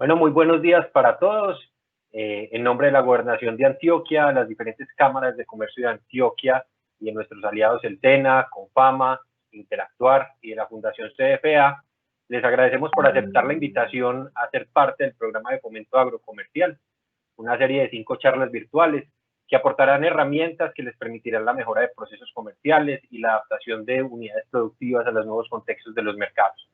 Bueno, muy buenos días para todos. En nombre de la Gobernación de Antioquia, las diferentes cámaras de comercio de Antioquia y de nuestros aliados el TENA, Confama, Interactuar y de la Fundación CFA, les agradecemos por aceptar la invitación a ser parte del programa de fomento agrocomercial, una serie de 5 charlas virtuales que aportarán herramientas que les permitirán la mejora de procesos comerciales y la adaptación de unidades productivas a los nuevos contextos de los mercados.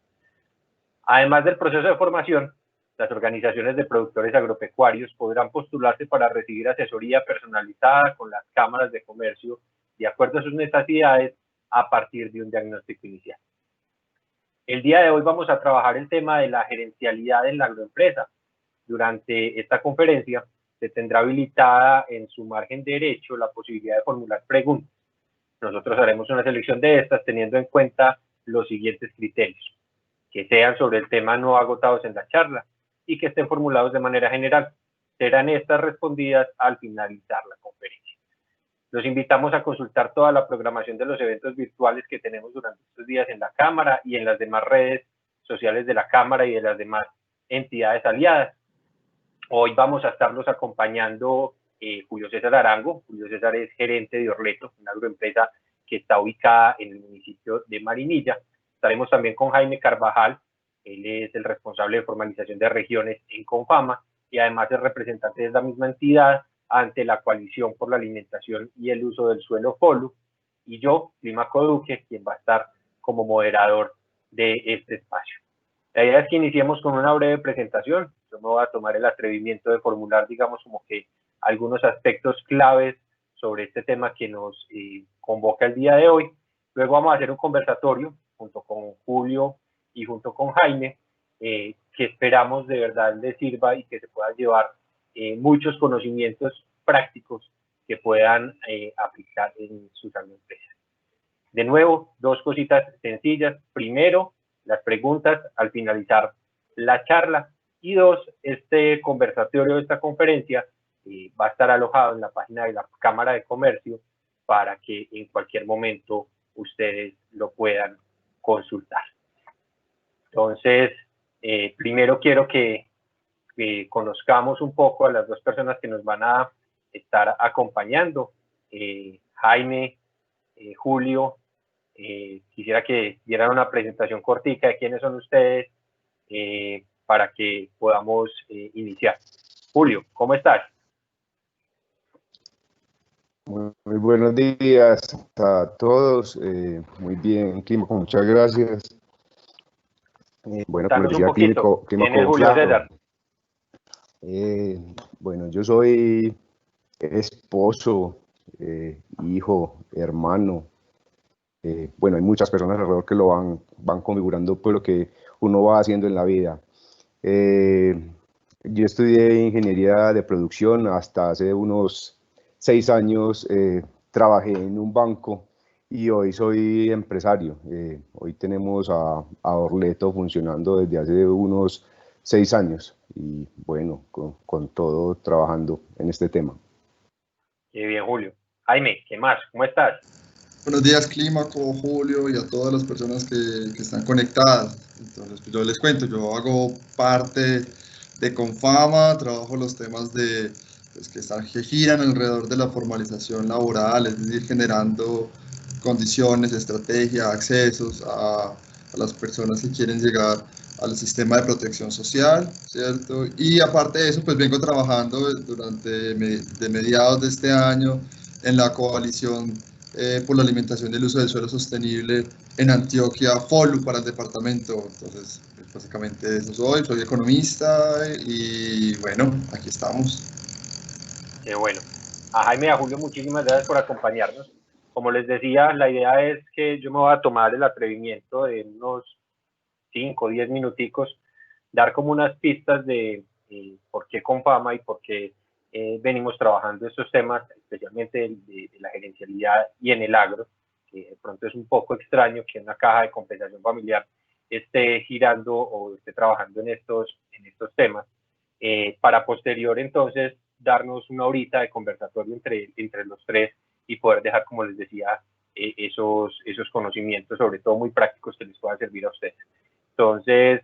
Además del proceso de formación, las organizaciones de productores agropecuarios podrán postularse para recibir asesoría personalizada con las cámaras de comercio de acuerdo a sus necesidades a partir de un diagnóstico inicial. El día de hoy vamos a trabajar el tema de la gerencialidad en la agroempresa. Durante esta conferencia se tendrá habilitada en su margen derecho la posibilidad de formular preguntas. Nosotros haremos una selección de estas teniendo en cuenta los siguientes criterios: que sean sobre el tema no agotados en la charla y que estén formulados de manera general. Serán estas respondidas al finalizar la conferencia. Los invitamos a consultar toda la programación de los eventos virtuales que tenemos durante estos días en la Cámara y en las demás redes sociales de la Cámara y de las demás entidades aliadas. Hoy vamos a estarlos acompañando Julio César Arango. Julio César es gerente de Orleto, una agroempresa que está ubicada en el municipio de Marinilla. Estaremos también con Jaime Carvajal. Él es el responsable de formalización de regiones en Confama y además es representante de la misma entidad ante la Coalición por la Alimentación y el Uso del Suelo FOLU, y yo, Clímaco Duque, quien va a estar como moderador de este espacio. La idea es que iniciemos con una breve presentación. Yo me voy a tomar el atrevimiento de formular, digamos, como que algunos aspectos claves sobre este tema que nos convoca el día de hoy. Luego vamos a hacer un conversatorio junto con Julio y junto con Jaime, que esperamos de verdad les sirva y que se puedan llevar muchos conocimientos prácticos que puedan aplicar en sus agroempresas. De nuevo, dos cositas sencillas. Primero, las preguntas al finalizar la charla. Y dos, este conversatorio, esta conferencia, va a estar alojado en la página de la Cámara de Comercio para que en cualquier momento ustedes lo puedan consultar. Entonces, primero quiero que conozcamos un poco a las dos personas que nos van a estar acompañando. Jaime, Julio, quisiera que dieran una presentación cortica de quiénes son ustedes para que podamos iniciar. Julio, ¿cómo estás? Muy buenos días a todos. Muy bien, Clímaco, muchas gracias. Bueno, como les decía, Clímaco, Julio César. Bueno, yo soy esposo, hijo, hermano. Bueno, hay muchas personas alrededor que lo van configurando pues lo que uno va haciendo en la vida. Yo estudié ingeniería de producción hasta hace unos 6 años. Trabajé en un banco y hoy soy empresario. Hoy tenemos a Orleto funcionando desde hace unos 6 años y bueno, con todo trabajando en este tema. Qué bien, Julio. Jaime, ¿qué más? ¿Cómo estás? Buenos días, Clímaco, Julio, y a todas las personas que están conectadas. Entonces, pues yo les cuento, yo hago parte de Confama, trabajo los temas pues, que giran alrededor de la formalización laboral, es decir, generando condiciones, estrategia, accesos a las personas que quieren llegar al sistema de protección social, ¿cierto? Y aparte de eso, pues vengo trabajando de mediados de este año en la coalición por la alimentación y el uso del suelo sostenible en Antioquia, FOLU para el departamento. Entonces, pues básicamente eso soy economista y bueno, aquí estamos. Qué bueno. A Jaime y a Julio, muchísimas gracias por acompañarnos. Como les decía, la idea es que yo me voy a tomar el atrevimiento de unos 5 o 10 minuticos, dar como unas pistas de por qué Confama y por qué venimos trabajando estos temas, especialmente de la gerencialidad y en el agro, que de pronto es un poco extraño que una caja de compensación familiar esté girando o esté trabajando en estos temas, para posterior entonces darnos una horita de conversatorio entre los tres y poder dejar, como les decía, esos conocimientos, sobre todo muy prácticos, que les puedan servir a ustedes. Entonces,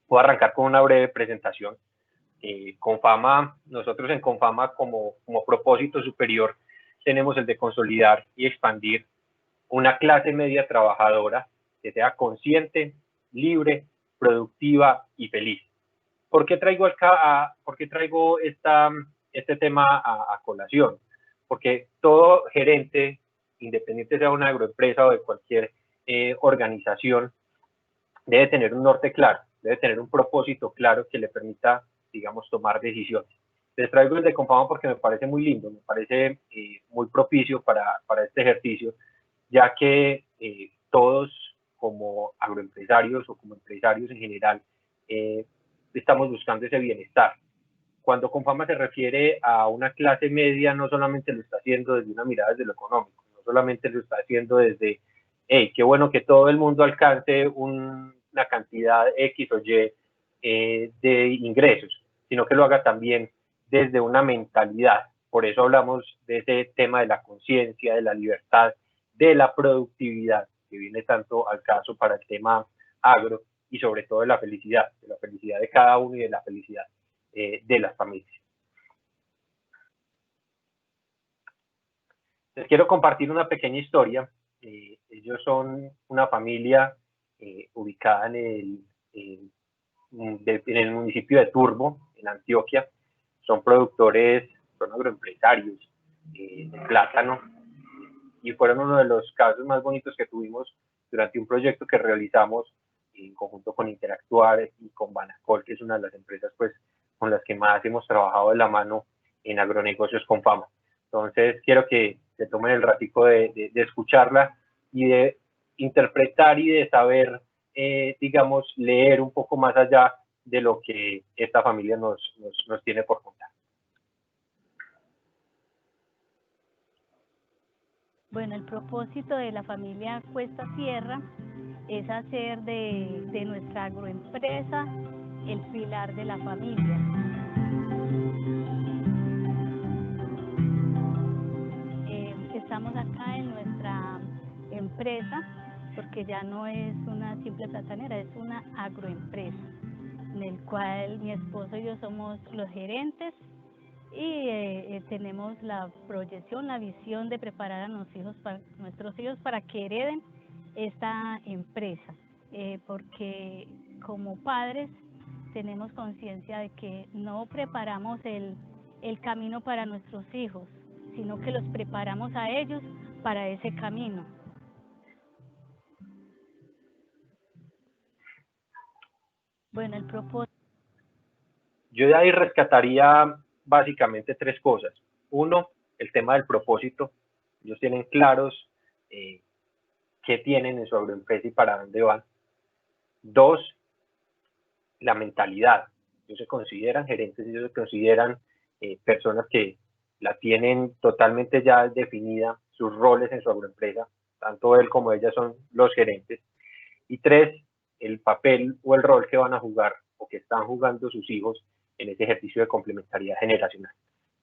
voy a arrancar con una breve presentación. Confama, nosotros en Confama como propósito superior tenemos el de consolidar y expandir una clase media trabajadora que sea consciente, libre, productiva y feliz. ¿Por qué traigo este tema a colación? Porque todo gerente, independiente sea una agroempresa o de cualquier organización, debe tener un norte claro, debe tener un propósito claro que le permita, digamos, tomar decisiones. Les traigo el de Confama porque me parece muy lindo, me parece muy propicio para este ejercicio, ya que todos como agroempresarios o como empresarios en general estamos buscando ese bienestar. Cuando Confama se refiere a una clase media, no solamente lo está haciendo desde una mirada desde lo económico, no solamente lo está haciendo desde, hey, qué bueno que todo el mundo alcance una cantidad X o Y de ingresos, sino que lo haga también desde una mentalidad. Por eso hablamos de ese tema de la conciencia, de la libertad, de la productividad, que viene tanto al caso para el tema agro y sobre todo de la felicidad de cada uno y de la felicidad de las familias. Les quiero compartir una pequeña historia. Ellos son una familia ubicada en el municipio de Turbo, en Antioquia. Son productores, son agroempresarios de plátano, y fueron uno de los casos más bonitos que tuvimos durante un proyecto que realizamos en conjunto con Interactuar y con Banacol, que es una de las empresas pues con las que más hemos trabajado de la mano en agronegocios Confama. Entonces quiero que se tomen el ratico de escucharla y de interpretar y de saber, digamos, leer un poco más allá de lo que esta familia nos tiene por contar. Bueno, el propósito de la familia Cuesta Sierra es hacer de nuestra agroempresa el pilar de la familia. Estamos acá en nuestra empresa porque ya no es una simple platanera, es una agroempresa, en el cual mi esposo y yo somos los gerentes y tenemos la proyección, la visión de preparar a nuestros hijos para que hereden esta empresa, porque como padres tenemos conciencia de que no preparamos el camino para nuestros hijos, sino que los preparamos a ellos para ese camino. Bueno, el propósito. Yo de ahí rescataría básicamente tres cosas. Uno, el tema del propósito. Ellos tienen claros qué tienen en su agroempresa y para dónde van. Dos, la mentalidad. Ellos se consideran gerentes, ellos se consideran personas que la tienen totalmente ya definida, sus roles en su agroempresa. Tanto él como ella son los gerentes. Y tres, el papel o el rol que van a jugar o que están jugando sus hijos en ese ejercicio de complementariedad generacional.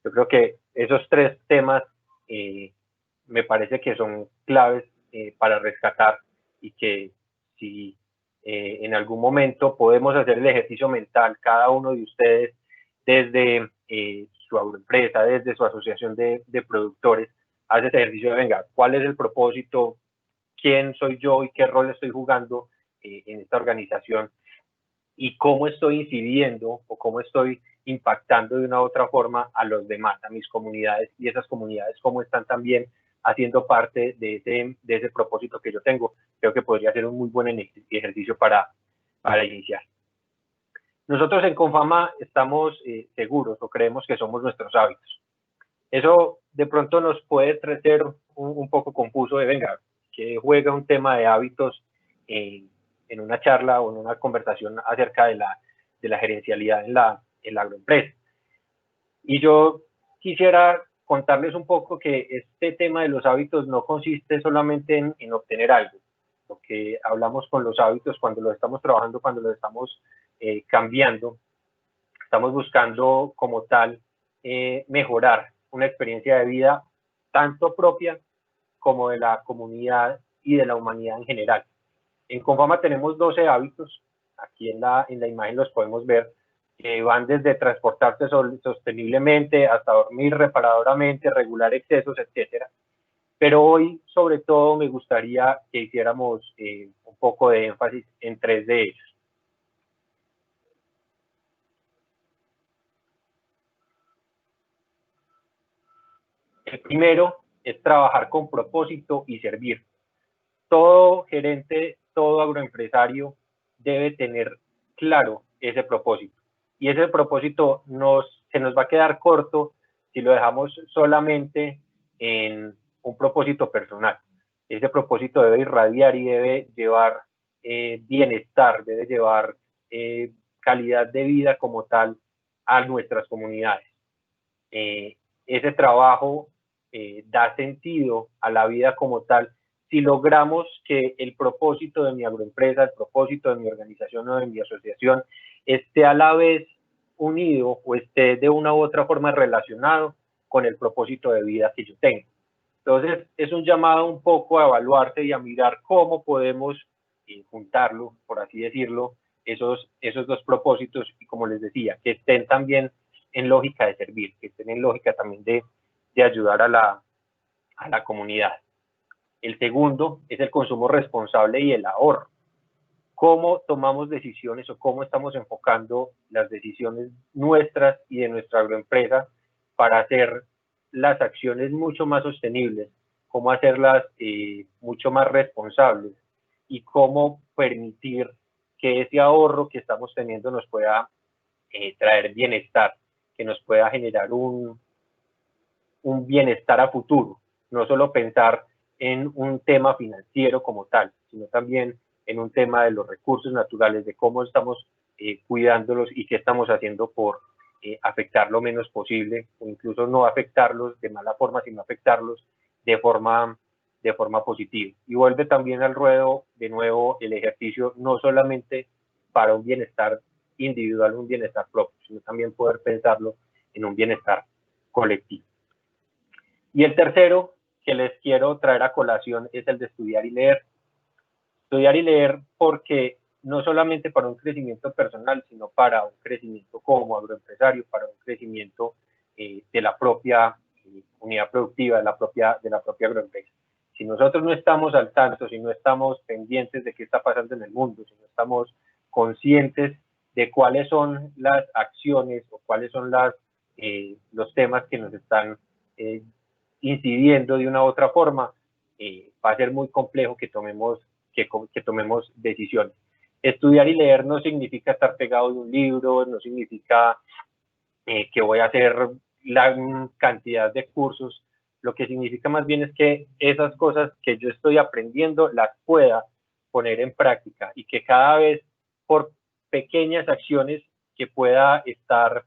Yo creo que esos tres temas me parece que son claves para rescatar, y que si en algún momento podemos hacer el ejercicio mental, cada uno de ustedes, desde su agroempresa, desde su asociación de productores, hace ese ejercicio de, venga, ¿cuál es el propósito? ¿Quién soy yo y qué rol estoy jugando en esta organización? Y cómo estoy incidiendo o cómo estoy impactando de una u otra forma a los demás, a mis comunidades, y esas comunidades cómo están también haciendo parte de ese propósito que yo tengo. Creo que podría ser un muy buen ejercicio para iniciar. Nosotros en Confama estamos seguros o creemos que somos nuestros hábitos. Eso de pronto nos puede ser un poco confuso de, venga, que juega un tema de hábitos en una charla o en una conversación acerca de la gerencialidad en la agroempresa. Y yo quisiera contarles un poco que este tema de los hábitos no consiste solamente en obtener algo. Lo que hablamos con los hábitos cuando los estamos trabajando, cuando los estamos cambiando, estamos buscando como tal mejorar una experiencia de vida tanto propia como de la comunidad y de la humanidad en general. En Confama tenemos 12 hábitos, aquí en la imagen los podemos ver. que van desde transportarse sosteniblemente hasta dormir reparadoramente, regular excesos, etcétera. Pero hoy, sobre todo, me gustaría que hiciéramos un poco de énfasis en 3 de ellos. El primero es trabajar con propósito y servir. Todo gerente, todo agroempresario debe tener claro ese propósito. Y ese propósito se nos va a quedar corto si lo dejamos solamente en un propósito personal. Ese propósito debe irradiar y debe llevar bienestar, debe llevar calidad de vida como tal a nuestras comunidades. Ese trabajo da sentido a la vida como tal si logramos que el propósito de mi agroempresa, el propósito de mi organización o de mi asociación esté a la vez unido o esté de una u otra forma relacionado con el propósito de vida que yo tengo. Entonces, es un llamado un poco a evaluarse y a mirar cómo podemos juntarlo, por así decirlo, esos 2 propósitos y, como les decía, que estén también en lógica de servir, que estén en lógica también de ayudar a la comunidad. El segundo es el consumo responsable y el ahorro. Cómo tomamos decisiones o cómo estamos enfocando las decisiones nuestras y de nuestra agroempresa para hacer las acciones mucho más sostenibles, cómo hacerlas mucho más responsables y cómo permitir que ese ahorro que estamos teniendo nos pueda traer bienestar, que nos pueda generar un bienestar a futuro, no solo pensar en un tema financiero como tal, sino también en un tema de los recursos naturales, de cómo estamos cuidándolos y qué estamos haciendo por afectar lo menos posible, o incluso no afectarlos de mala forma, sino afectarlos de forma positiva. Y vuelve también al ruedo de nuevo el ejercicio, no solamente para un bienestar individual, un bienestar propio, sino también poder pensarlo en un bienestar colectivo. Y el tercero que les quiero traer a colación es el de estudiar y leer. Estudiar y leer porque no solamente para un crecimiento personal, sino para un crecimiento como agroempresario, para un crecimiento de la propia unidad productiva, de la propia agroempresa. Si nosotros no estamos al tanto, si no estamos pendientes de qué está pasando en el mundo, si no estamos conscientes de cuáles son las acciones o cuáles son los temas que nos están incidiendo de una u otra forma, va a ser muy complejo que tomemos decisiones. Estudiar y leer no significa estar pegado de un libro, no significa que voy a hacer la cantidad de cursos. Lo que significa más bien es que esas cosas que yo estoy aprendiendo las pueda poner en práctica y que cada vez por pequeñas acciones que pueda estar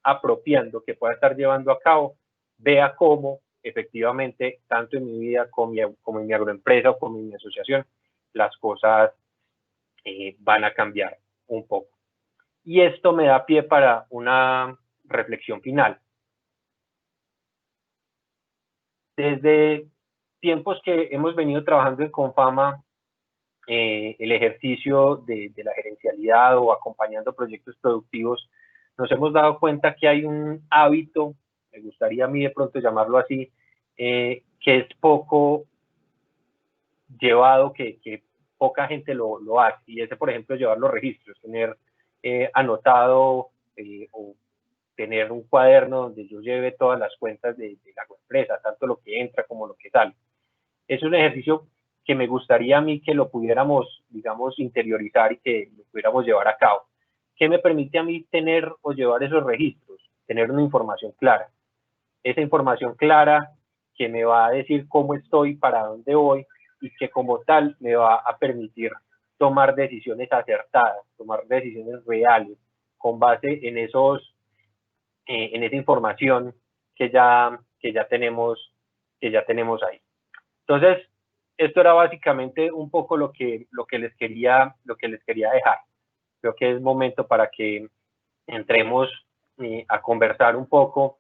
apropiando, que pueda estar llevando a cabo, vea cómo efectivamente, tanto en mi vida como en mi agroempresa o como en mi asociación, las cosas van a cambiar un poco. Y esto me da pie para una reflexión final. Desde tiempos que hemos venido trabajando en Confama, el ejercicio de la gerencialidad o acompañando proyectos productivos, nos hemos dado cuenta que hay un hábito, me gustaría a mí de pronto llamarlo así, que es poco llevado, que poca gente lo hace, y ese, por ejemplo, llevar los registros, tener anotado o tener un cuaderno donde yo lleve todas las cuentas de la empresa, tanto lo que entra como lo que sale. Es un ejercicio que me gustaría a mí que lo pudiéramos, digamos, interiorizar y que lo pudiéramos llevar a cabo. ¿Qué me permite a mí tener o llevar esos registros? Tener una información clara. Esa información clara que me va a decir cómo estoy, para dónde voy, y que como tal me va a permitir tomar decisiones acertadas, tomar decisiones reales, con base en esa información que ya tenemos ahí. Entonces, esto era básicamente un poco lo que les quería dejar. Creo que es momento para que entremos a conversar un poco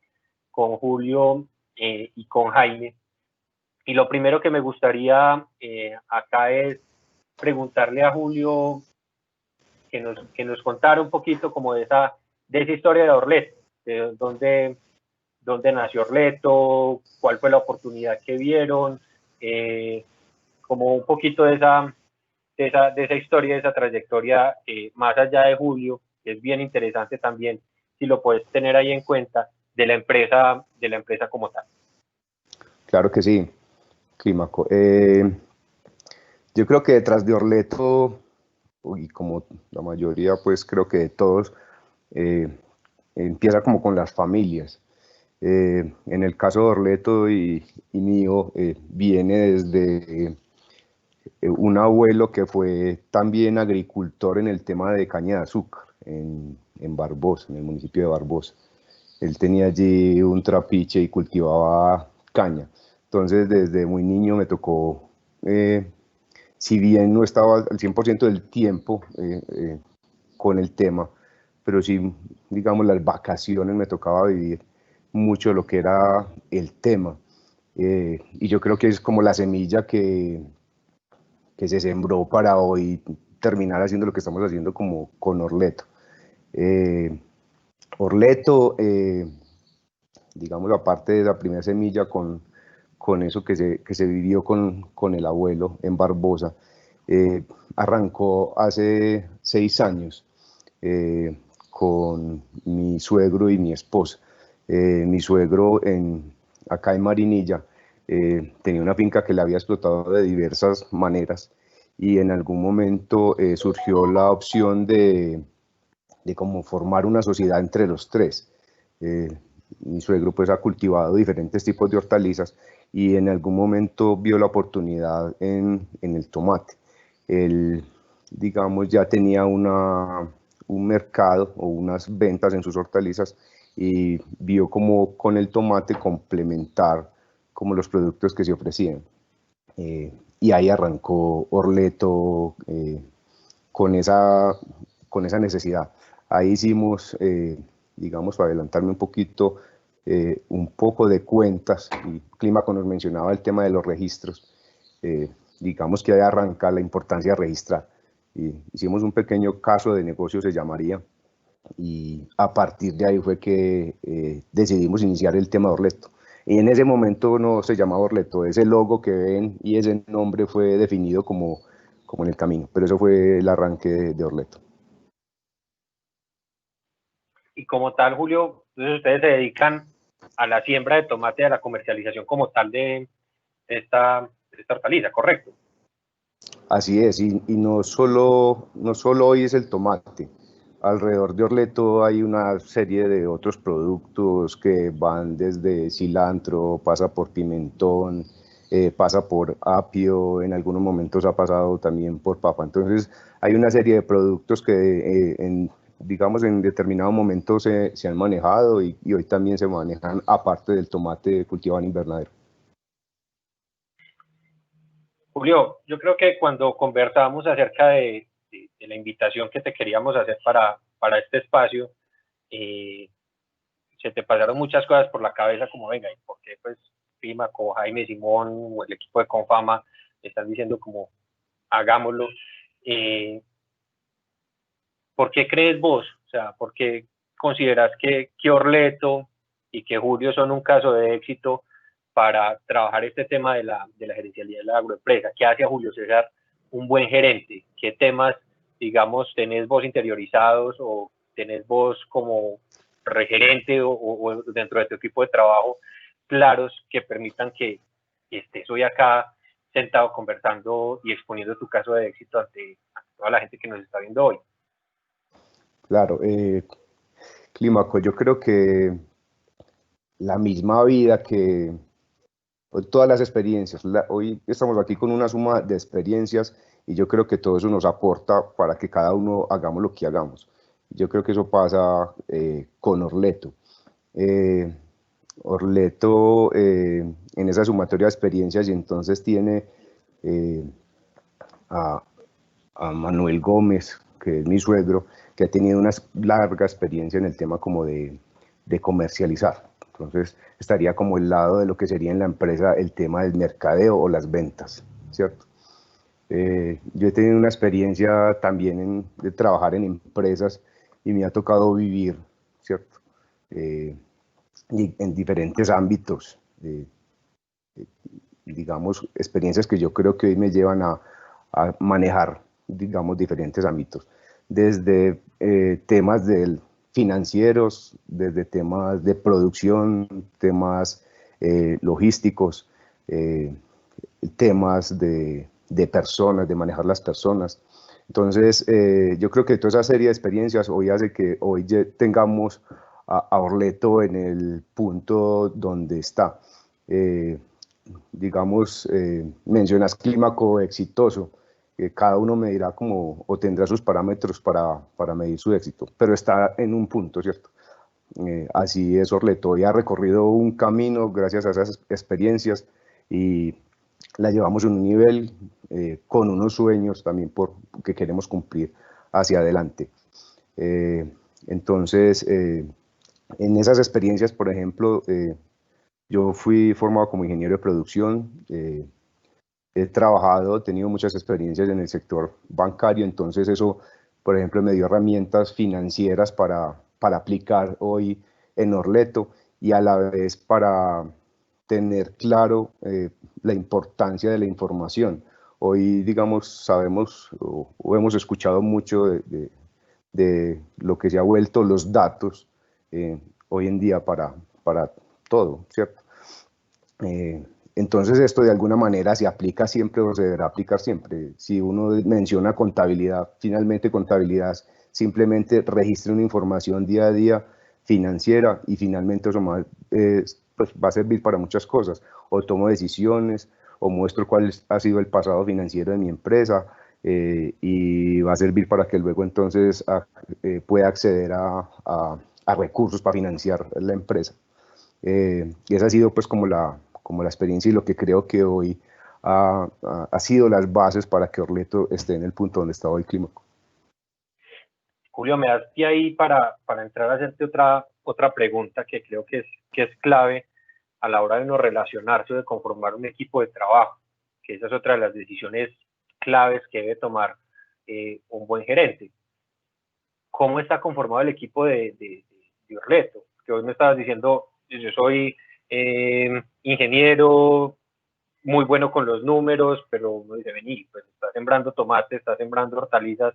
con Julio y con Jaime. Y lo primero que me gustaría acá es preguntarle a Julio que nos contara un poquito como de esa historia de Orleto, de dónde nació Orleto, cuál fue la oportunidad que vieron, como un poquito de esa historia, de esa trayectoria, más allá de Julio, que es bien interesante también, si lo puedes tener ahí en cuenta, de la empresa como tal. Claro que sí, Clímaco. Yo creo que detrás de Orleto, y como la mayoría, pues creo que de todos, empieza como con las familias. En el caso de Orleto y mío, viene desde un abuelo que fue también agricultor en el tema de caña de azúcar en Barbosa, en el municipio de Barbosa. Él tenía allí un trapiche y cultivaba caña. Entonces, desde muy niño me tocó, si bien no estaba al 100% del tiempo con el tema, pero sí, digamos, las vacaciones me tocaba vivir mucho lo que era el tema. Y yo creo que es como la semilla que se sembró para hoy terminar haciendo lo que estamos haciendo como con Orleto. Orleto, digamos, aparte de la primera semilla con eso que se vivió con el abuelo en Barbosa, arrancó hace 6 años con mi suegro y mi esposa. Mi suegro acá en Marinilla tenía una finca que le había explotado de diversas maneras y en algún momento surgió la opción de cómo formar una sociedad entre los tres. Mi suegro pues ha cultivado diferentes tipos de hortalizas y en algún momento vio la oportunidad en el tomate. Él, digamos, ya tenía un mercado o unas ventas en sus hortalizas y vio como con el tomate complementar como los productos que se ofrecían. Y ahí arrancó Orleto con esa necesidad. Ahí hicimos, digamos, para adelantarme un poco de cuentas, y Clímaco nos mencionaba el tema de los registros, digamos que ahí arranca la importancia de registrar. Y hicimos un pequeño caso de negocio, se llamaría, y a partir de ahí fue que decidimos iniciar el tema de Orleto. Y en ese momento no se llamaba Orleto, ese logo que ven y ese nombre fue definido como en el camino, pero eso fue el arranque de Orleto. Y como tal, Julio, entonces ustedes se dedican a la siembra de tomate, a la comercialización como tal de esta hortaliza, ¿correcto? Así es, y no solo hoy es el tomate. Alrededor de Orleto hay una serie de otros productos que van desde cilantro, pasa por pimentón, pasa por apio, en algunos momentos ha pasado también por papa. Entonces hay una serie de productos que digamos en determinado momento se han manejado y hoy también se manejan aparte del tomate cultivado en invernadero. Julio, yo creo que cuando conversábamos acerca de la invitación que te queríamos hacer para este espacio, se te pasaron muchas cosas por la cabeza como, venga, ¿y por qué pues Clímaco, Jaime, Simón o el equipo de Confama están diciendo como, hagámoslo? ¿Por qué crees vos? O sea, ¿por qué consideras que Orleto y que Julio son un caso de éxito para trabajar este tema de la gerencialidad de la agroempresa? ¿Qué hace a Julio César un buen gerente? ¿Qué temas, digamos, tenés vos interiorizados o tenés vos como regerente o dentro de tu equipo de trabajo claros que permitan que estés hoy acá sentado conversando y exponiendo tu caso de éxito ante toda la gente que nos está viendo hoy? Claro, Clímaco, yo creo que la misma vida que todas las experiencias, hoy estamos aquí con una suma de experiencias y yo creo que todo eso nos aporta para que cada uno hagamos lo que hagamos. Yo creo que eso pasa con Orleto. Orleto en esa sumatoria de experiencias y entonces tiene a Manuel Gómez, que es mi suegro, que ha tenido una larga experiencia en el tema como de comercializar. Entonces estaría como el lado de lo que sería en la empresa el tema del mercadeo o las ventas, ¿cierto? Yo he tenido una experiencia también de trabajar en empresas y me ha tocado vivir, ¿cierto? Y en diferentes ámbitos, digamos, experiencias que yo creo que hoy me llevan a manejar, digamos, diferentes ámbitos, desde temas financieros, desde temas de producción, temas logísticos, eh, temas de personas, de manejar las personas. Entonces, yo creo que toda esa serie de experiencias hoy hace que hoy tengamos a Orleto en el punto donde está. Digamos, mencionas Clímaco exitoso, cada uno medirá como, o tendrá sus parámetros para medir su éxito, pero está en un punto, ¿cierto? Así es Orleto, ya ha recorrido un camino gracias a esas experiencias y la llevamos en un nivel con unos sueños también que queremos cumplir hacia adelante. Entonces, en esas experiencias, por ejemplo, yo fui formado como ingeniero de producción, he tenido muchas experiencias en el sector bancario, entonces eso, por ejemplo, me dio herramientas financieras para aplicar hoy en Orleto y a la vez para tener claro la importancia de la información. Hoy, digamos, sabemos o hemos escuchado mucho de lo que se ha vuelto los datos hoy en día para todo, ¿cierto? Entonces esto de alguna manera se aplica siempre o se deberá aplicar siempre. Si uno menciona contabilidad, finalmente contabilidad simplemente registra una información día a día financiera y finalmente eso más, pues va a servir para muchas cosas. O tomo decisiones o muestro cuál ha sido el pasado financiero de mi empresa y va a servir para que luego entonces pueda acceder a recursos para financiar la empresa. Y esa ha sido pues como la experiencia y lo que creo que hoy ha sido las bases para que Orleto esté en el punto donde está hoy Clímaco. Julio, me das pie ahí para entrar a hacerte otra pregunta que creo que es clave a la hora de uno relacionarse o de conformar un equipo de trabajo, que esa es otra de las decisiones claves que debe tomar un buen gerente. ¿Cómo está conformado el equipo de Orleto? Que hoy me estabas diciendo, yo soy ingeniero, muy bueno con los números, pero uno dice, vení, pues estás sembrando tomates, estás sembrando hortalizas,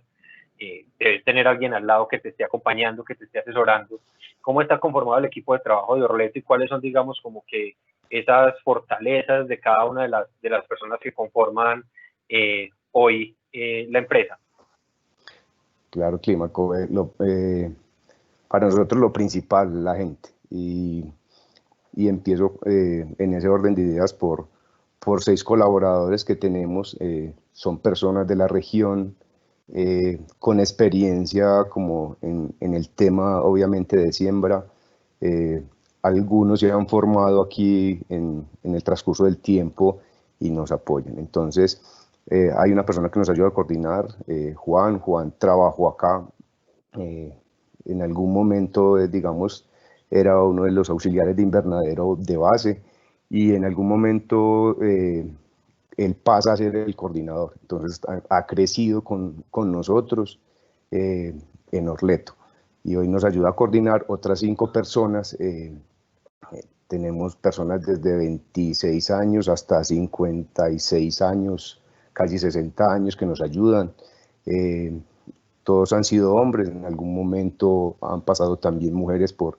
debes tener a alguien al lado que te esté acompañando, que te esté asesorando. ¿Cómo está conformado el equipo de trabajo de Orleto y cuáles son, digamos, como que esas fortalezas de cada una de las personas que conforman hoy la empresa? Claro, Clímaco, para nosotros lo principal, la gente, y empiezo en ese orden de ideas por 6 colaboradores que tenemos, son personas de la región, con experiencia como en el tema obviamente de siembra, algunos se han formado aquí en el transcurso del tiempo y nos apoyan. Entonces, hay una persona que nos ayuda a coordinar, Juan trabajó acá, en algún momento, digamos, era uno de los auxiliares de invernadero de base y en algún momento él pasa a ser el coordinador. Entonces ha crecido con nosotros en Orleto y hoy nos ayuda a coordinar otras 5 personas. Tenemos personas desde 26 años hasta 56 años, casi 60 años que nos ayudan. Todos han sido hombres, en algún momento han pasado también mujeres por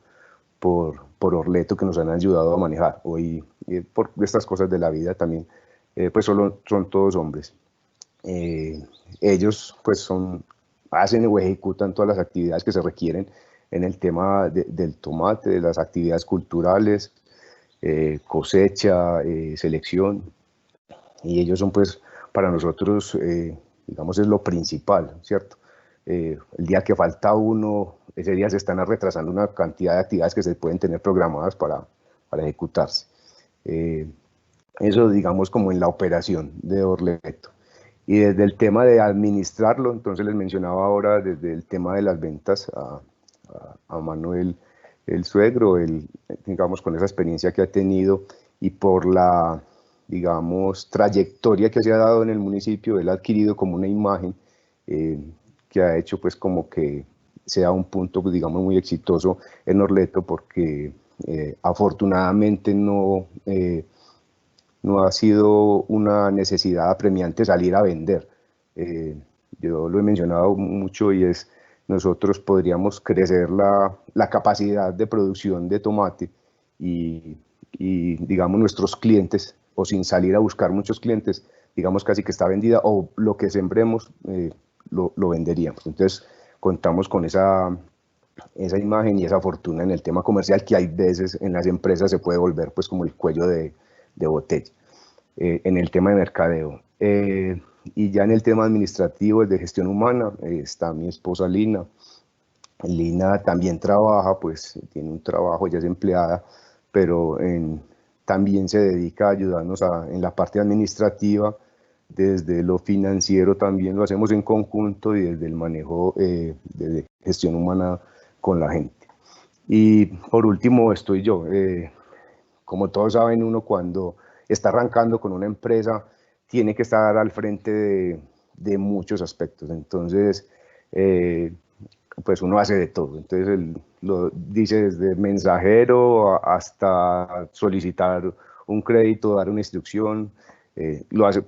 Orleto que nos han ayudado a manejar. Hoy, por estas cosas de la vida también, pues son todos hombres. Ellos pues hacen o ejecutan todas las actividades que se requieren en el tema del tomate, de las actividades culturales, cosecha, selección, y ellos son pues para nosotros, digamos, es lo principal, ¿cierto? El día que falta uno, ese día se están retrasando una cantidad de actividades que se pueden tener programadas para ejecutarse. Eso, digamos, como en la operación de Orleto. Y desde el tema de administrarlo, entonces les mencionaba ahora, desde el tema de las ventas a Manuel, el suegro, digamos, con esa experiencia que ha tenido y por digamos, trayectoria que se ha dado en el municipio, él ha adquirido como una imagen que ha hecho pues como que sea un punto, pues, digamos, muy exitoso en Orleto, porque afortunadamente no ha sido una necesidad apremiante salir a vender. Yo lo he mencionado mucho y es, nosotros podríamos crecer la capacidad de producción de tomate y digamos nuestros clientes, o sin salir a buscar muchos clientes, digamos casi que está vendida, o lo que sembremos lo venderíamos. Entonces contamos con esa imagen y esa fortuna en el tema comercial, que hay veces en las empresas se puede volver pues como el cuello de botella. En el tema de mercadeo. Y ya en el tema administrativo, el de gestión humana, está mi esposa Lina. Lina también trabaja, pues tiene un trabajo, ella es empleada, pero también se dedica a ayudarnos en la parte administrativa. Desde lo financiero también lo hacemos en conjunto, y desde el manejo de gestión humana con la gente. Y por último estoy yo. Como todos saben, uno cuando está arrancando con una empresa tiene que estar al frente de muchos aspectos. Entonces, pues uno hace de todo. Entonces, lo dice desde mensajero hasta solicitar un crédito, dar una instrucción.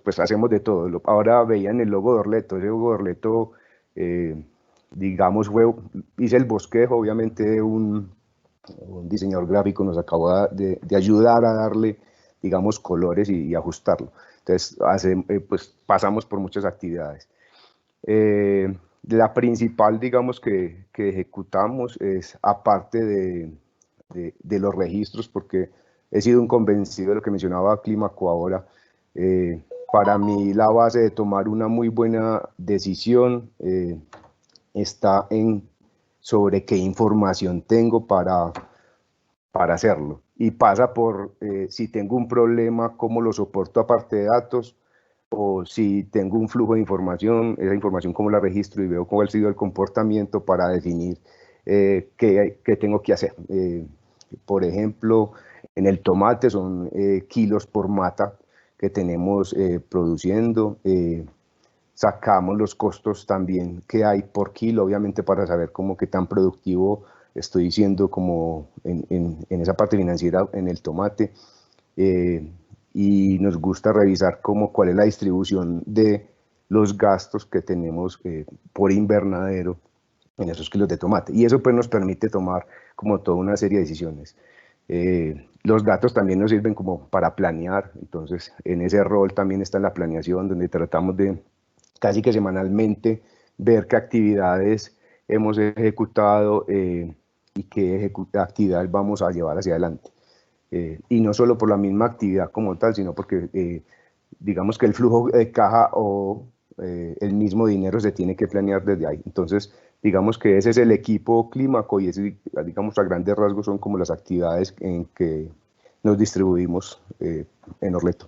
Pues hacemos de todo. Ahora veían el logo de Orleto. Ese logo de Orleto, digamos, hice el bosquejo, obviamente un diseñador gráfico nos acabó de ayudar a darle, digamos, colores y ajustarlo. Entonces, pues pasamos por muchas actividades. La principal, digamos, que ejecutamos es, aparte de los registros, porque he sido un convencido de lo que mencionaba Clímaco ahora. Para mí la base de tomar una muy buena decisión está sobre qué información tengo para hacerlo, y pasa por si tengo un problema, cómo lo soporto aparte de datos, o si tengo un flujo de información, esa información cómo la registro y veo cómo ha sido el comportamiento para definir qué tengo que hacer. Por ejemplo, en el tomate son kilos por mata que tenemos produciendo. Sacamos los costos también que hay por kilo, obviamente, para saber cómo qué tan productivo estoy siendo como en esa parte financiera en el tomate. Y nos gusta revisar cuál es la distribución de los gastos que tenemos por invernadero en esos kilos de tomate. Y eso pues nos permite tomar como toda una serie de decisiones. Los datos también nos sirven como para planear. Entonces, en ese rol también está la planeación, donde tratamos de casi que semanalmente ver qué actividades hemos ejecutado y qué actividades vamos a llevar hacia adelante. Y no solo por la misma actividad como tal, sino porque digamos que el flujo de caja o el mismo dinero se tiene que planear desde ahí. Entonces, digamos que ese es el equipo Clímaco, y ese, digamos, a grandes rasgos son como las actividades en que nos distribuimos en Orleto.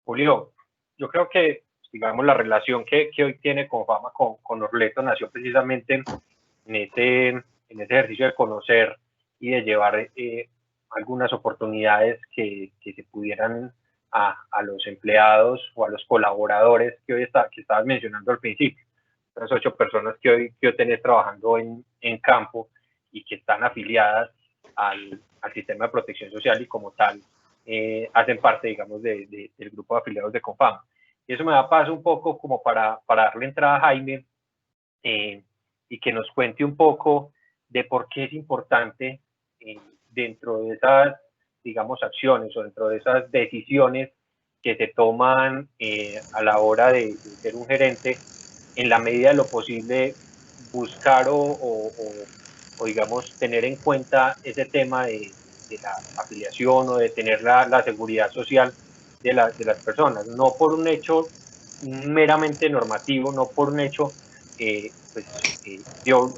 Julio, yo creo que, digamos, la relación que hoy tiene Confama con Orleto nació precisamente en ese ejercicio de conocer y de llevar algunas oportunidades que se pudieran a los empleados o a los colaboradores que hoy que estabas mencionando al principio. Las 8 personas que hoy tenés trabajando en campo y que están afiliadas al sistema de protección social, y como tal hacen parte, digamos, del grupo de afiliados de Confama. Y eso me da paso un poco como para darle entrada a Jaime y que nos cuente un poco de por qué es importante dentro de esas, digamos, acciones o dentro de esas decisiones que se toman a la hora de ser un gerente, en la medida de lo posible buscar o digamos, tener en cuenta ese tema de la afiliación o de tener la seguridad social de las personas, no por un hecho meramente normativo, no por un hecho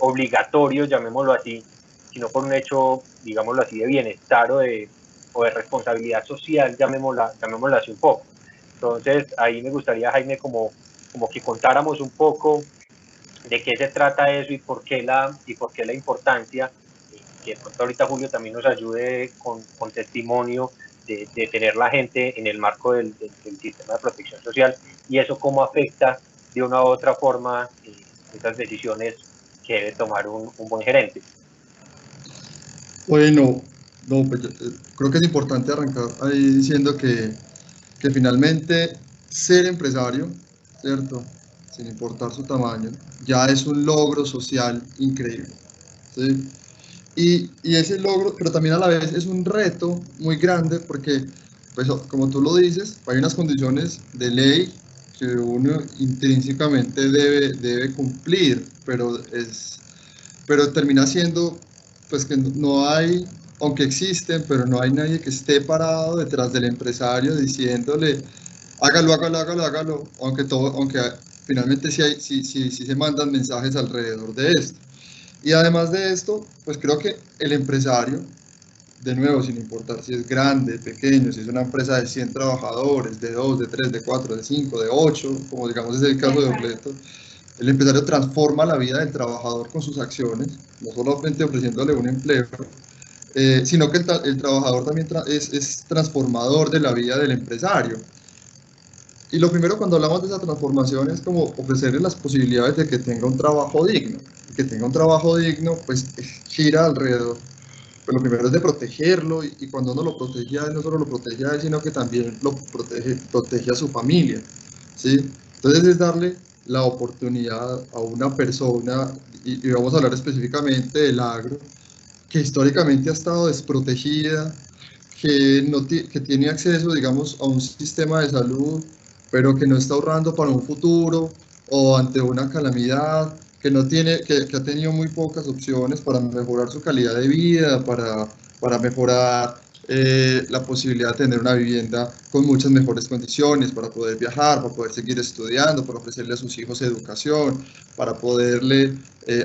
obligatorio, llamémoslo así, sino por un hecho, digámoslo así, de bienestar o de responsabilidad social, llamémosla así un poco. Entonces, ahí me gustaría, Jaime, como que contáramos un poco de qué se trata eso y por qué la importancia, que de pronto ahorita Julio también nos ayude con testimonio de tener la gente en el marco del sistema de protección social, y eso cómo afecta de una u otra forma esas decisiones que debe tomar un buen gerente. Bueno, no, pues creo que es importante arrancar ahí diciendo que finalmente ser empresario, ¿cierto? Sin importar su tamaño, ya es un logro social increíble, ¿sí? Y ese logro, pero también a la vez es un reto muy grande porque, pues, como tú lo dices, hay unas condiciones de ley que uno intrínsecamente debe cumplir, pero termina siendo, pues, que no hay, aunque existen, pero no hay nadie que esté parado detrás del empresario diciéndole, hágalo, hágalo, hágalo, hágalo, aunque finalmente sí se mandan mensajes alrededor de esto. Y además de esto, pues creo que el empresario, de nuevo, sin importar si es grande, pequeño, si es una empresa de 100 trabajadores, de 2, de 3, de 4, de 5, de 8, como digamos es el caso de Orleto, el empresario transforma la vida del trabajador con sus acciones, no solamente ofreciéndole un empleo, sino que el trabajador también es transformador de la vida del empresario. Y lo primero cuando hablamos de esa transformación es como ofrecerle las posibilidades de que tenga un trabajo digno. Que tenga un trabajo digno, pues gira alrededor. Pero lo primero es de protegerlo y cuando uno lo protege a él, no solo lo protege a él, sino que también lo protege a su familia, ¿sí? Entonces es darle la oportunidad a una persona, y vamos a hablar específicamente del agro, que históricamente ha estado desprotegida, que tiene acceso, digamos, a un sistema de salud, pero que no está ahorrando para un futuro o ante una calamidad, que ha tenido muy pocas opciones para mejorar su calidad de vida, para mejorar la posibilidad de tener una vivienda con muchas mejores condiciones, para poder viajar, para poder seguir estudiando, para ofrecerle a sus hijos educación, para poderle,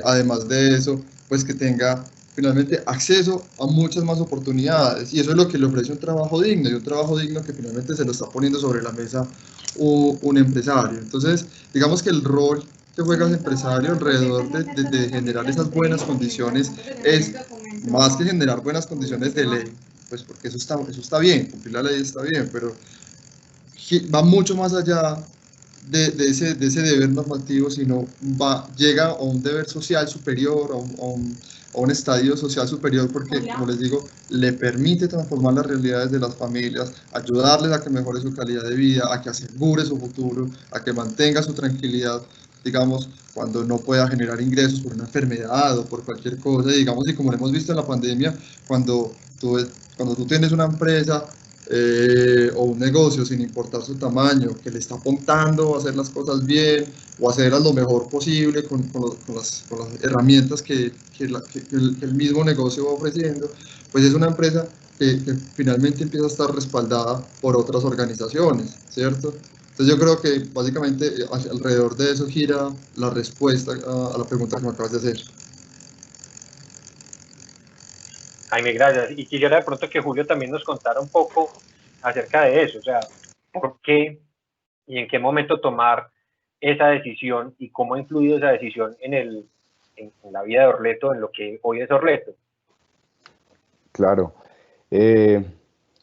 además de eso, pues que tenga finalmente acceso a muchas más oportunidades, y eso es lo que le ofrece un trabajo digno, y un trabajo digno que finalmente se lo está poniendo sobre la mesa un empresario. Entonces, digamos que el rol que juega el empresario alrededor de generar esas buenas condiciones es más que generar buenas condiciones de ley, pues porque eso está bien, cumplir la ley está bien, pero va mucho más allá de ese deber normativo, sino llega a un deber social superior, a un estadio social superior, porque, como les digo, le permite transformar las realidades de las familias, ayudarles a que mejore su calidad de vida, a que asegure su futuro, a que mantenga su tranquilidad, digamos, cuando no pueda generar ingresos por una enfermedad o por cualquier cosa, digamos, y como lo hemos visto en la pandemia, cuando tú tienes una empresa o un negocio, sin importar su tamaño, que le está apuntando a hacer las cosas bien o hacerlas lo mejor posible con las herramientas que el mismo negocio va ofreciendo, pues es una empresa que finalmente empieza a estar respaldada por otras organizaciones, ¿cierto? Entonces yo creo que básicamente alrededor de eso gira la respuesta a la pregunta que me acabas de hacer. Jaime, gracias. Y quisiera de pronto que Julio también nos contara un poco acerca de eso, o sea, por qué y en qué momento tomar esa decisión y cómo ha influido esa decisión en la vida de Orleto, en lo que hoy es Orleto. Claro.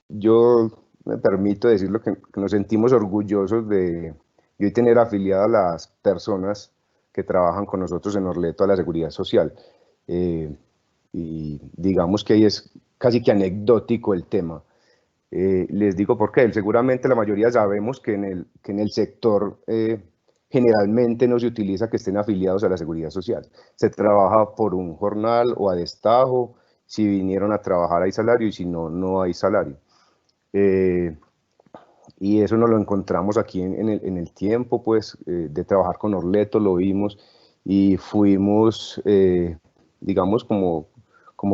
Yo me permito decirlo que nos sentimos orgullosos de hoy tener afiliadas a las personas que trabajan con nosotros en Orleto a la Seguridad Social. Y digamos que ahí es casi que anecdótico el tema. Les digo por qué. Seguramente la mayoría sabemos que en el sector generalmente no se utiliza que estén afiliados a la Seguridad Social. Se trabaja por un jornal o a destajo. Si vinieron a trabajar hay salario y si no, no hay salario. Y eso nos lo encontramos aquí en el tiempo, pues, de trabajar con Orleto, lo vimos y fuimos, digamos, como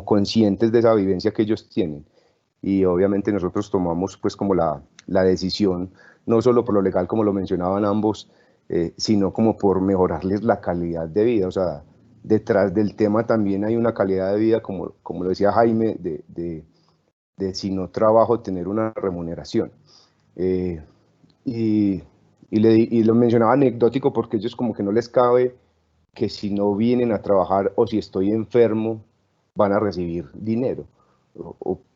conscientes de esa vivencia que ellos tienen. Y obviamente nosotros tomamos, pues, como la decisión, no solo por lo legal, como lo mencionaban ambos, sino como por mejorarles la calidad de vida. O sea, detrás del tema también hay una calidad de vida, como lo decía Jaime, de si no trabajo, tener una remuneración. Y lo mencionaba anecdótico porque ellos como que no les cabe que si no vienen a trabajar o si estoy enfermo van a recibir dinero.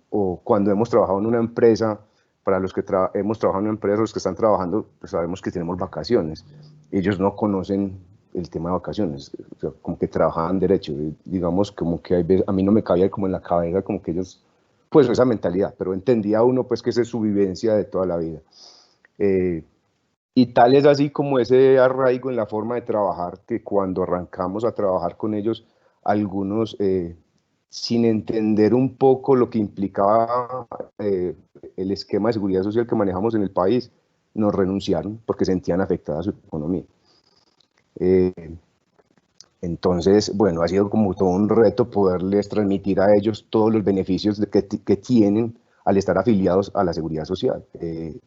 o cuando hemos trabajado en una empresa, para los que hemos trabajado en una empresa, los que están trabajando, pues sabemos que tenemos vacaciones. Ellos no conocen el tema de vacaciones, o sea, como que trabajaban derecho, digamos, como que a mí no me cabía como en la cabeza, como que ellos, pues esa mentalidad, pero entendía uno pues que esa es su vivencia de toda la vida. Y tal es así como ese arraigo en la forma de trabajar, que cuando arrancamos a trabajar con ellos, algunos, sin entender un poco lo que implicaba el esquema de seguridad social que manejamos en el país, nos renunciaron porque sentían afectada su economía. Entonces, bueno, ha sido como todo un reto poderles transmitir a ellos todos los beneficios que tienen al estar afiliados a la seguridad social.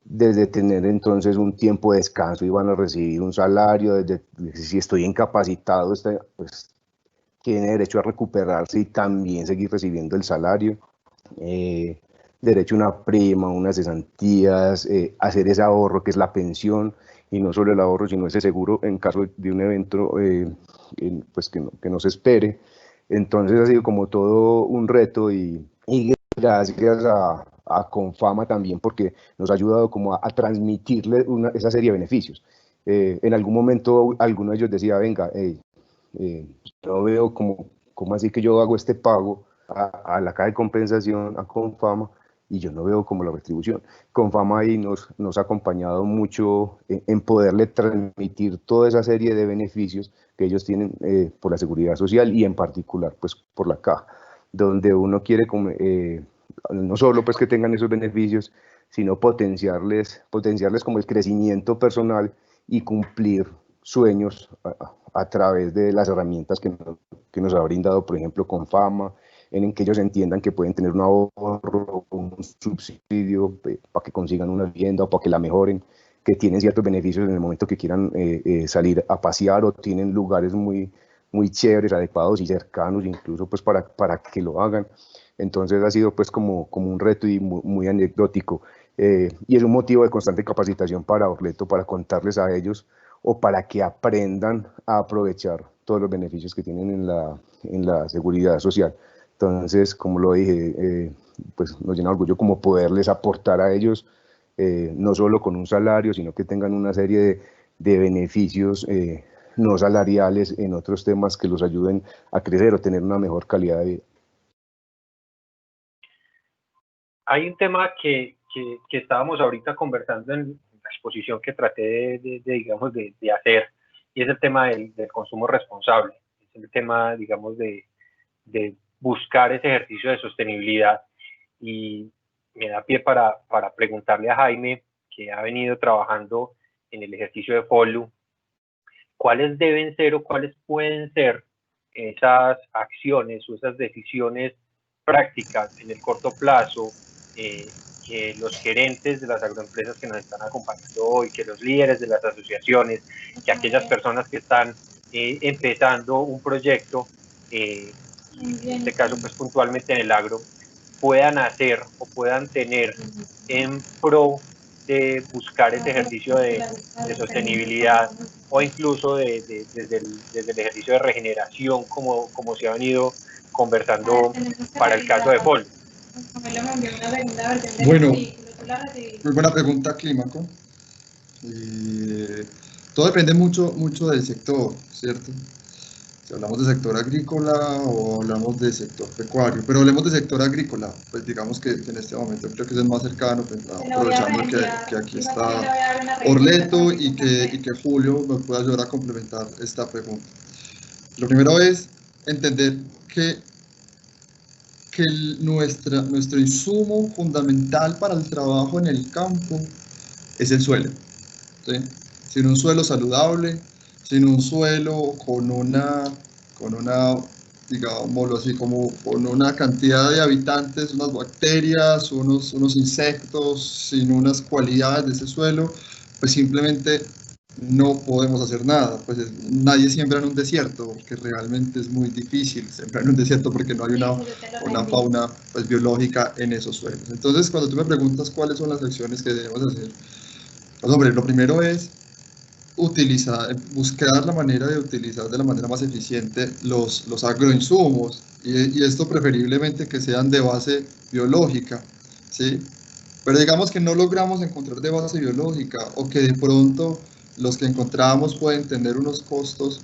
Desde tener entonces un tiempo de descanso y van a recibir un salario, desde si estoy incapacitado, pues tiene derecho a recuperarse y también seguir recibiendo el salario. Derecho a una prima, unas cesantías, hacer ese ahorro que es la pensión, y no solo el ahorro, sino ese seguro en caso de un evento pues que no se espere. Entonces ha sido como todo un reto y gracias a Confama también, porque nos ha ayudado como a transmitirle esa serie de beneficios. En algún momento alguno de ellos decía, venga, yo veo como así que yo hago este pago a la caja de compensación, a Confama, y yo no veo como la retribución. Confama ahí nos ha acompañado mucho en poderle transmitir toda esa serie de beneficios que ellos tienen por la seguridad social y en particular pues por la caja, donde uno quiere no solo pues que tengan esos beneficios, sino potenciarles como el crecimiento personal y cumplir sueños a través de las herramientas que nos ha brindado, por ejemplo, Confama, en que ellos entiendan que pueden tener un ahorro, un subsidio para que consigan una vivienda o para que la mejoren, que tienen ciertos beneficios en el momento que quieran salir a pasear, o tienen lugares muy chéveres, adecuados y cercanos incluso pues para que lo hagan. Entonces ha sido pues como un reto y muy anecdótico, y es un motivo de constante capacitación para Orleto, para contarles a ellos o para que aprendan a aprovechar todos los beneficios que tienen en la seguridad social. Entonces, como lo dije, pues nos llena de orgullo como poderles aportar a ellos, no solo con un salario, sino que tengan una serie de beneficios no salariales en otros temas que los ayuden a crecer o tener una mejor calidad de vida. Hay un tema que estábamos ahorita conversando en la exposición que traté digamos, de hacer, y es el tema del consumo responsable. Es el tema, digamos, de buscar ese ejercicio de sostenibilidad. Y me da pie para preguntarle a Jaime, que ha venido trabajando en el ejercicio de FOLU, cuáles deben ser o cuáles pueden ser esas acciones o esas decisiones prácticas en el corto plazo que los gerentes de las agroempresas que nos están acompañando hoy, que los líderes de las asociaciones, que aquellas personas que están empezando un proyecto, en este caso pues puntualmente en el agro, puedan hacer o puedan tener en pro de buscar ese ejercicio de sostenibilidad, o incluso desde el ejercicio de regeneración, como se ha venido conversando para el caso de FOLU. Bueno, muy buena pregunta, Clímaco. Todo depende mucho del sector, ¿cierto? Si hablamos de sector agrícola o hablamos de sector pecuario, pero hablemos de sector agrícola, pues digamos que en este momento creo que es el más cercano, pues, aprovechando que aquí está Orleto y que Julio nos pueda ayudar a complementar esta pregunta. Lo primero es entender que nuestro insumo fundamental para el trabajo en el campo es el suelo, ¿sí? Sin un suelo saludable, sin un suelo con una digámoslo así, como con una cantidad de habitantes, unas bacterias, unos insectos, sin unas cualidades de ese suelo, pues simplemente no podemos hacer nada. Pues nadie siembra en un desierto, porque realmente es muy difícil sembrar en un desierto porque no hay una fauna pues, biológica en esos suelos. Entonces, cuando tú me preguntas cuáles son las acciones que debemos hacer, pues, hombre, lo primero es buscar la manera de utilizar de la manera más eficiente los agroinsumos, y esto preferiblemente que sean de base biológica, ¿sí? Pero digamos que no logramos encontrar de base biológica, o que de pronto los que encontramos pueden tener unos costos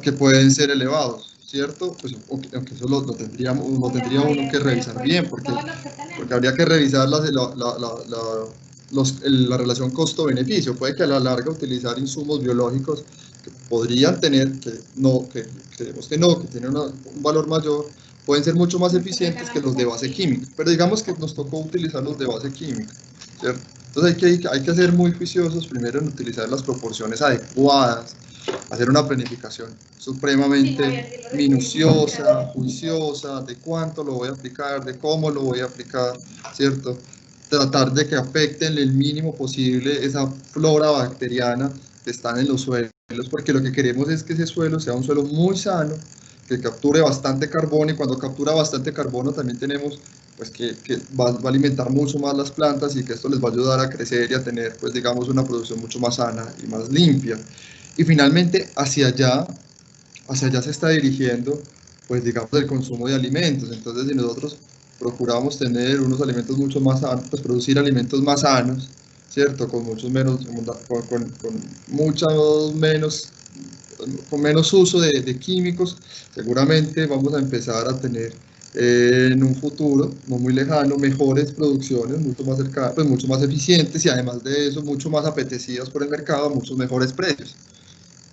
que pueden ser elevados, ¿cierto? Pues, aunque eso lo tendría uno que revisar bien, porque habría que revisar la relación costo-beneficio. Puede que a la larga utilizar insumos biológicos que podrían tener, que creemos que no, que tienen un valor mayor, pueden ser mucho más eficientes que los de base química. Pero digamos que nos tocó utilizar los de base química, ¿cierto? Entonces hay que ser muy juiciosos primero en utilizar las proporciones adecuadas, hacer una planificación supremamente minuciosa, juiciosa, de cuánto lo voy a aplicar, de cómo lo voy a aplicar, ¿cierto? Tratar de que afecten el mínimo posible esa flora bacteriana que están en los suelos, porque lo que queremos es que ese suelo sea un suelo muy sano, que capture bastante carbono, y cuando captura bastante carbono también tenemos pues que va a alimentar mucho más las plantas, y que esto les va a ayudar a crecer y a tener, pues digamos, una producción mucho más sana y más limpia. Y finalmente hacia allá se está dirigiendo, pues digamos, el consumo de alimentos. Entonces, si nosotros procuramos tener unos alimentos mucho más sanos, pues producir alimentos más sanos, ¿cierto? Con muchos menos, con menos uso de químicos, seguramente vamos a empezar a tener en un futuro no muy lejano mejores producciones, mucho más cercanas, pues mucho más eficientes, y además de eso mucho más apetecidas por el mercado a muchos mejores precios,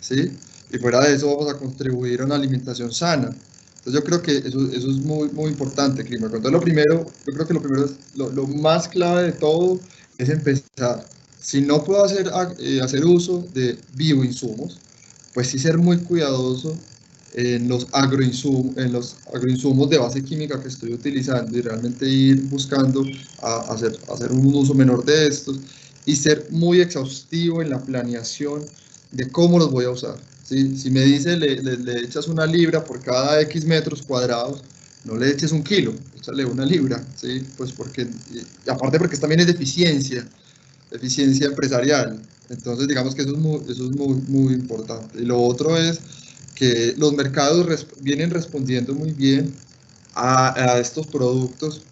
¿sí? Y fuera de eso vamos a contribuir a una alimentación sana. Entonces yo creo que eso es muy, muy importante, Clima. Entonces yo creo que lo primero es, lo más clave de todo es empezar. Si no puedo hacer uso de bioinsumos, pues sí ser muy cuidadoso en los agroinsumos de base química que estoy utilizando, y realmente ir buscando hacer un uso menor de estos, y ser muy exhaustivo en la planeación de cómo los voy a usar, ¿sí? Si me dice le echas 1 libra por cada X metros cuadrados, no le eches 1 kilo, échale 1 libra, ¿sí? Pues y aparte porque también es de eficiencia empresarial. Entonces digamos que eso es muy, muy importante. Y lo otro es que los mercados vienen respondiendo muy bien a estos productos,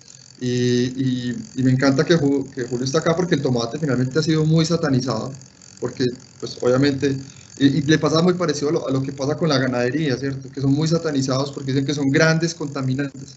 y me encanta que Julio está acá, porque el tomate finalmente ha sido muy satanizado, porque pues obviamente, y le pasa muy parecido a lo que pasa con la ganadería, ¿cierto? Que son muy satanizados porque dicen que son grandes contaminantes,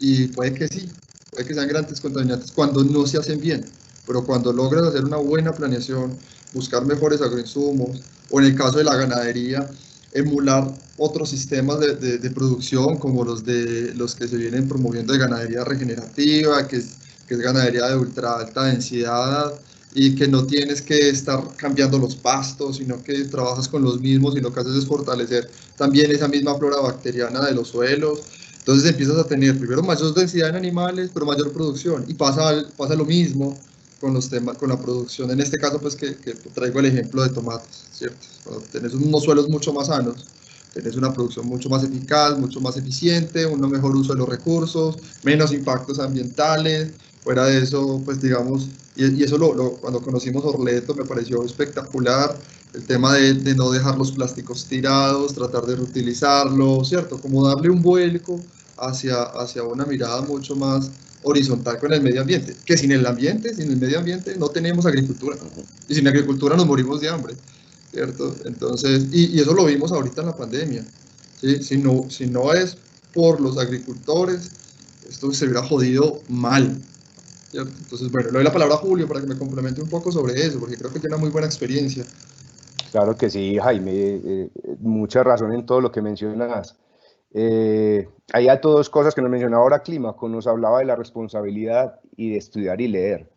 y puede que sí, puede que sean grandes contaminantes cuando no se hacen bien, pero cuando logras hacer una buena planeación, buscar mejores agroinsumos, o en el caso de la ganadería, emular otros sistemas de producción, como los que se vienen promoviendo de ganadería regenerativa, que es ganadería de ultra alta densidad, y que no tienes que estar cambiando los pastos, sino que trabajas con los mismos, y lo que haces es fortalecer también esa misma flora bacteriana de los suelos. Entonces empiezas a tener primero mayor densidad en animales, pero mayor producción, y pasa lo mismo con los temas, con la producción, en este caso pues que traigo el ejemplo de tomates, ¿cierto? Cuando tenés unos suelos mucho más sanos, tenés una producción mucho más eficaz, mucho más eficiente, un mejor uso de los recursos, menos impactos ambientales. Fuera de eso, pues digamos, y eso cuando conocimos Orleto me pareció espectacular, el tema de no dejar los plásticos tirados, tratar de reutilizarlos, ¿cierto? Como darle un vuelco hacia una mirada mucho más horizontal con el medio ambiente, que sin el medio ambiente no tenemos agricultura, y sin agricultura nos morimos de hambre, ¿cierto? Entonces, y eso lo vimos ahorita en la pandemia, ¿sí? Si no es por los agricultores, esto se hubiera jodido mal, ¿cierto? Entonces, bueno, le doy la palabra a Julio para que me complemente un poco sobre eso, porque creo que tiene una muy buena experiencia. Claro que sí, Jaime, mucha razón en todo lo que mencionas. Hay dos cosas que nos mencionaba ahora Clímaco, nos hablaba de la responsabilidad y de estudiar y leer.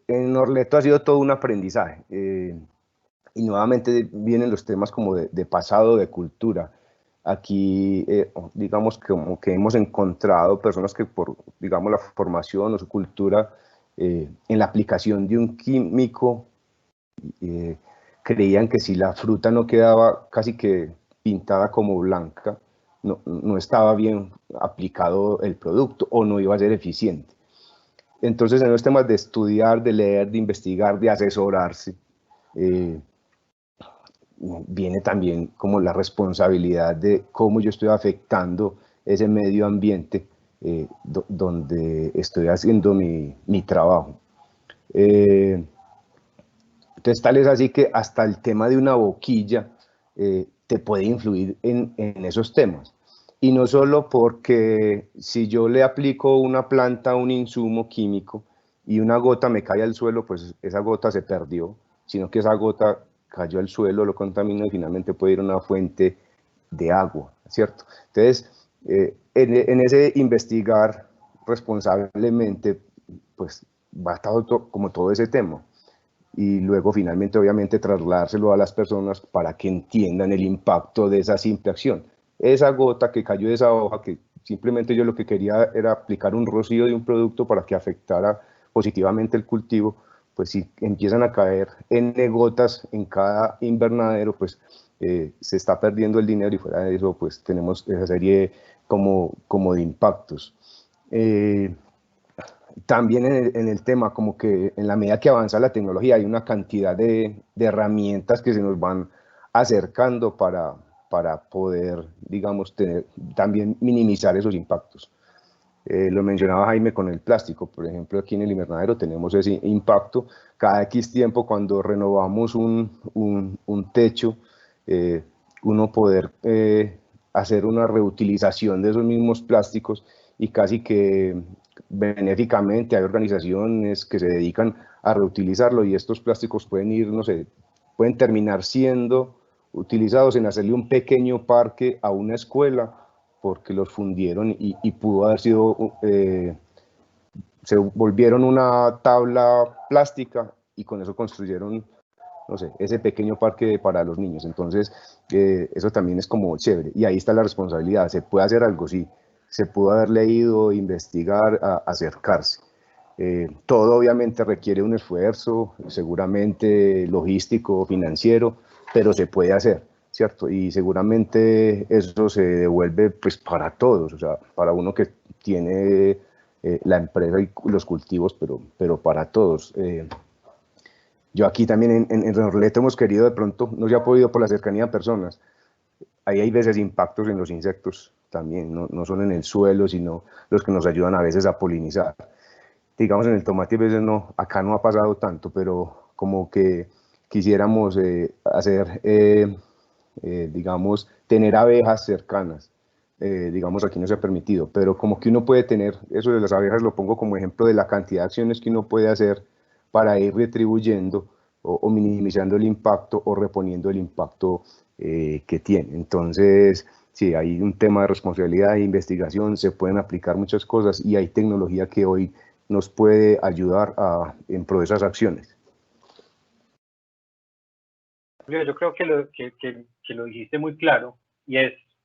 En Orleto ha sido todo un aprendizaje, y nuevamente vienen los temas como de pasado, de cultura. Aquí, digamos como que hemos encontrado personas que por, digamos, la formación o su cultura en la aplicación de un químico, creían que si la fruta no quedaba casi que pintada como blanca, no estaba bien aplicado el producto o no iba a ser eficiente. Entonces, en los temas de estudiar, de leer, de investigar, de asesorarse, viene también como la responsabilidad de cómo yo estoy afectando ese medio ambiente donde estoy haciendo mi trabajo. Entonces, tal es así que hasta el tema de una boquilla te puede influir en esos temas. Y no solo porque si yo le aplico una planta, un insumo químico, y una gota me cae al suelo, pues esa gota se perdió, sino que esa gota cayó al suelo, lo contaminó y finalmente puede ir a una fuente de agua, ¿cierto? Entonces, en ese investigar responsablemente, pues va todo, como todo ese tema. Y luego finalmente obviamente trasladárselo a las personas para que entiendan el impacto de esa simple acción. Esa gota que cayó de esa hoja, que simplemente yo lo que quería era aplicar un rocío de un producto para que afectara positivamente el cultivo, pues si empiezan a caer N gotas en cada invernadero, pues se está perdiendo el dinero y fuera de eso pues tenemos esa serie como de impactos. También en el tema, como que en la medida que avanza la tecnología hay una cantidad de herramientas que se nos van acercando para poder, digamos, también minimizar esos impactos. Lo mencionaba Jaime con el plástico, por ejemplo, aquí en el invernadero tenemos ese impacto. Cada X tiempo, cuando renovamos un techo, uno poder hacer una reutilización de esos mismos plásticos y casi que benéficamente hay organizaciones que se dedican a reutilizarlo y estos plásticos pueden ir, no sé, pueden terminar siendo utilizados en hacerle un pequeño parque a una escuela porque los fundieron y pudo haber sido, se volvieron una tabla plástica y con eso construyeron, no sé, ese pequeño parque para los niños. Entonces, eso también es como chévere. Y ahí está la responsabilidad. ¿Se puede hacer algo? Sí. Se pudo haber leído, investigar, acercarse. Todo obviamente requiere un esfuerzo, seguramente logístico, financiero, pero se puede hacer, ¿cierto? Y seguramente eso se devuelve pues para todos, o sea, para uno que tiene la empresa y los cultivos, pero para todos. Yo aquí también en Renorleto hemos querido de pronto, no se ha podido por la cercanía a personas, ahí hay veces impactos en los insectos también, no solo en el suelo, sino los que nos ayudan a veces a polinizar. Digamos en el tomate a veces no, acá no ha pasado tanto, pero como que quisiéramos hacer, digamos, tener abejas cercanas. Digamos aquí no se ha permitido, pero como que uno puede tener, eso de las abejas lo pongo como ejemplo de la cantidad de acciones que uno puede hacer para ir retribuyendo o minimizando el impacto o reponiendo el impacto que tiene. Entonces, sí, hay un tema de responsabilidad e investigación, se pueden aplicar muchas cosas y hay tecnología que hoy nos puede ayudar en pro de esas acciones. Yo creo que lo dijiste muy claro y es